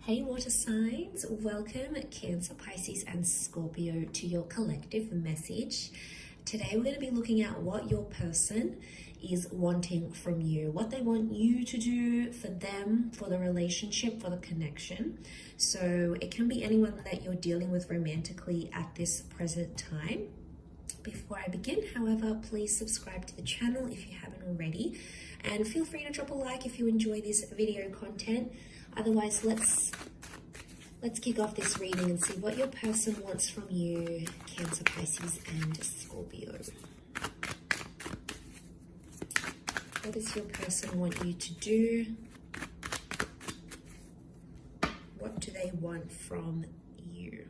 Hey water signs, welcome Cancer, Pisces and Scorpio to your collective message. Today we're going to be looking at what your person is wanting from you, what they want you to do for them, for the relationship, for the connection. So it can be anyone that you're dealing with romantically at this present time. Before I begin, however, please subscribe to the channel if you haven't already, and feel free to drop a like if you enjoy this video content. Otherwise, let's kick off this reading and see what your person wants from you, Cancer, Pisces and Scorpio. What does your person want you to do? What do they want from you?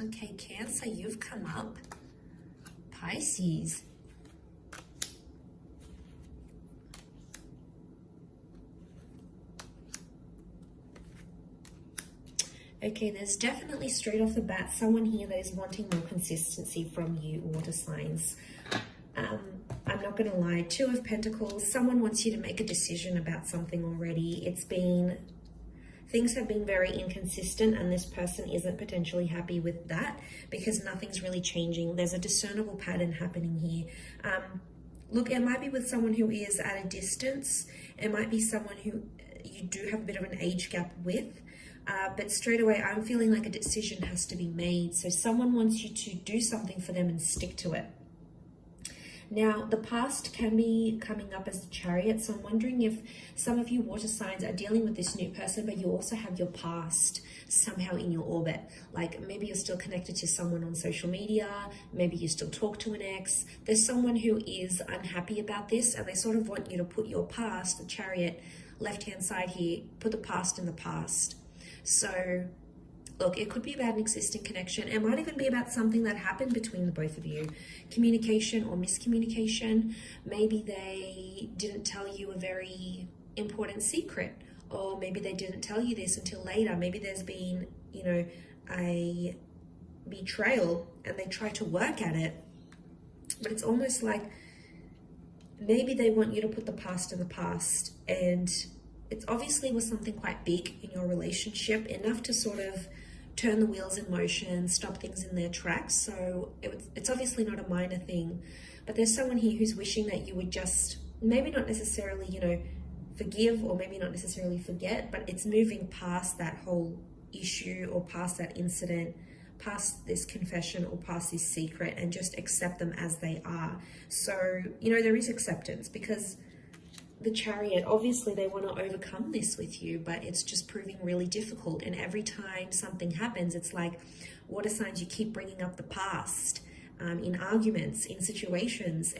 Okay, Cancer, you've come up. Pisces. Okay, there's definitely straight off the bat someone here that is wanting more consistency from you, water signs. I'm not going to lie, Two of Pentacles, someone wants you to make a decision about something already. Things have been very inconsistent and this person isn't potentially happy with that because nothing's really changing. There's a discernible pattern happening here. Look, it might be with someone who is at a distance. It might be someone who you do have a bit of an age gap with. But straight away, I'm feeling like a decision has to be made. So someone wants you to do something for them and stick to it. Now, the past can be coming up as the Chariot. So I'm wondering if some of you water signs are dealing with this new person, but you also have your past somehow in your orbit. Like maybe you're still connected to someone on social media. Maybe you still talk to an ex. There's someone who is unhappy about this and they sort of want you to put your past, the Chariot, left-hand side here, put the past in the past. So, look, it could be about an existing connection. It might even be about something that happened between the both of you. Communication or miscommunication. Maybe they didn't tell you a very important secret. Or maybe they didn't tell you this until later. Maybe there's been, a betrayal and they try to work at it. But it's almost like maybe they want you to put the past in the past, and it's obviously was something quite big in your relationship, enough to sort of turn the wheels in motion, stop things in their tracks. So it's obviously not a minor thing, but there's someone here who's wishing that you would just maybe not necessarily, forgive or maybe not necessarily forget, but it's moving past that whole issue or past that incident, past this confession or past this secret, and just accept them as they are. So, there is acceptance because the Chariot, obviously they want to overcome this with you, but it's just proving really difficult. And every time something happens, it's like water signs, you keep bringing up the past in arguments, in situations,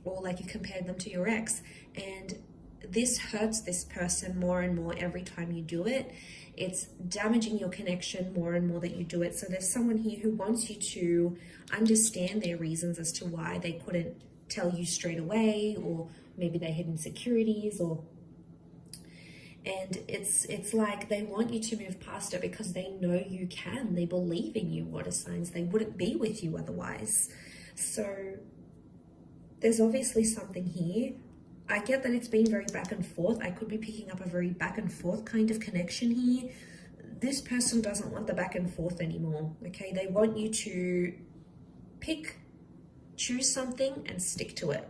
or like you compared them to your ex. And this hurts this person more and more every time you do it. It's damaging your connection more and more that you do it. So there's someone here who wants you to understand their reasons as to why they couldn't tell you straight away, or maybe they had insecurities, and it's like they want you to move past it because they know you can. They believe in you, water signs. They wouldn't be with you otherwise. So there's obviously something here. I get that it's been very back and forth. I could be picking up a very back and forth kind of connection here. This person doesn't want the back and forth anymore, okay? They want you to choose something and stick to it.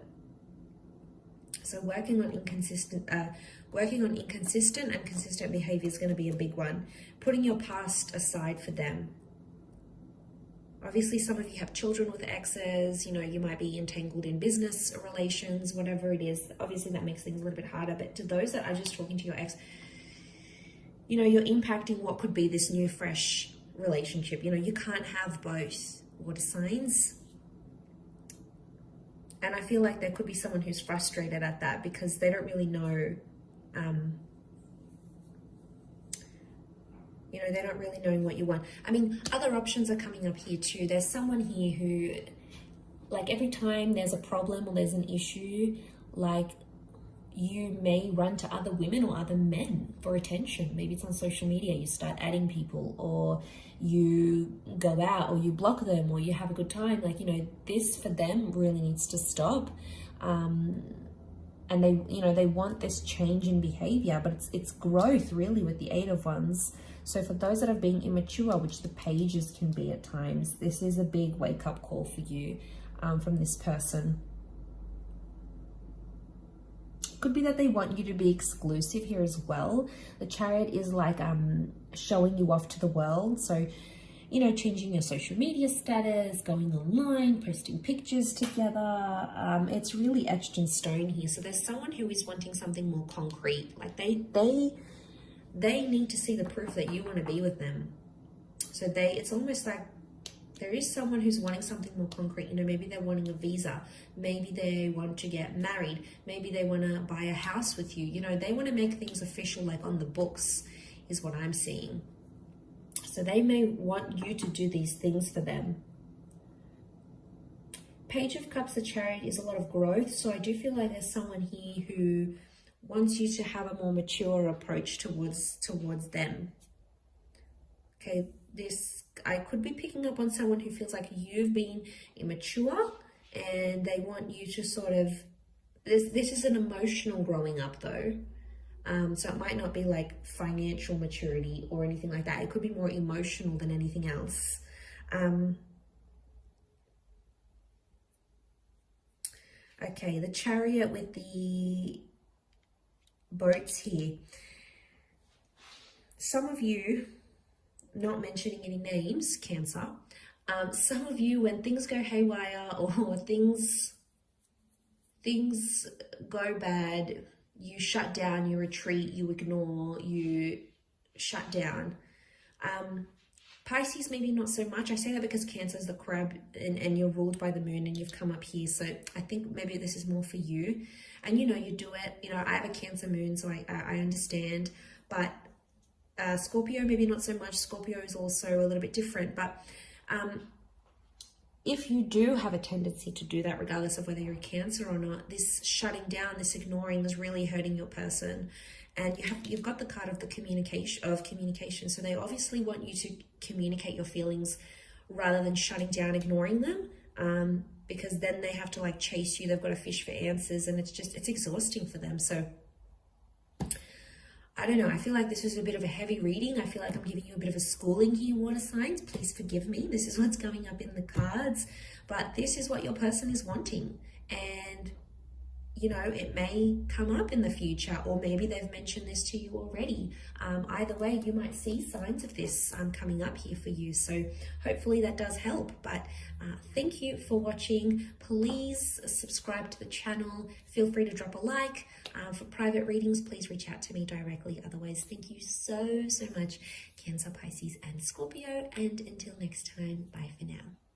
So working on inconsistent and consistent behavior is going to be a big one. Putting your past aside for them. Obviously, some of you have children with exes. You might be entangled in business relations, whatever it is. Obviously, that makes things a little bit harder. But to those that are just talking to your ex, you're impacting what could be this new, fresh relationship. You can't have both, water signs. And I feel like there could be someone who's frustrated at that because they don't really know, they're not really knowing what you want. I mean, other options are coming up here too. There's someone here who, like every time there's a problem or there's an issue, like you may run to other women or other men for attention. Maybe it's on social media, you start adding people, or you go out, or you block them, or you have a good time. Like, this for them really needs to stop. and they, you know, they want this change in behavior, but it's growth really with the 8 of Wands. So for those that are being immature, which the pages can be at times, this is a big wake-up call for you from this person. Could be that they want you to be exclusive here as well. The Chariot is like showing you off to the world. So, you know, changing your social media status, going online, posting pictures together. It's really etched in stone here. So there's someone who is wanting something more concrete. Like they need to see the proof that you want to be with them. So it's almost like there is someone who's wanting something more concrete. You know, maybe they're wanting a visa. Maybe they want to get married. Maybe they want to buy a house with you. You know, they want to make things official, like on the books, is what I'm seeing. So they may want you to do these things for them. Page of Cups, the Chariot, is a lot of growth. So I do feel like there's someone here who wants you to have a more mature approach towards them. Okay, I could be picking up on someone who feels like you've been immature and they want you to sort of, this is an emotional growing up though. So it might not be like financial maturity or anything like that. It could be more emotional than anything else. Okay, the Chariot with the boats here. Some of you, not mentioning any names, Cancer, some of you, when things go haywire or things go bad, you shut down, you retreat, you ignore, you shut down. Pisces, maybe not so much. I say that because Cancer is the crab and you're ruled by the moon and you've come up here. So I think maybe this is more for you. And, you know, you do it. You know, I have a Cancer moon, so I understand. But Scorpio, maybe not so much. Scorpio is also a little bit different. But if you do have a tendency to do that, regardless of whether you're a Cancer or not, this shutting down, this ignoring is really hurting your person. And you've got the card of the communication. So they obviously want you to communicate your feelings rather than shutting down, ignoring them. Because then they have to like chase you. They've got to fish for answers, and it's exhausting for them. So I don't know. I feel like this is a bit of a heavy reading. I feel like I'm giving you a bit of a schooling here, water signs. Please forgive me. This is what's coming up in the cards. But this is what your person is wanting. And, you know, it may come up in the future, or maybe they've mentioned this to you already. Either way, you might see signs of this coming up here for you. So hopefully that does help. But thank you for watching. Please subscribe to the channel. Feel free to drop a like. For private readings, please reach out to me directly. Otherwise, thank you so much, Cancer, Pisces, and Scorpio. And until next time, bye for now.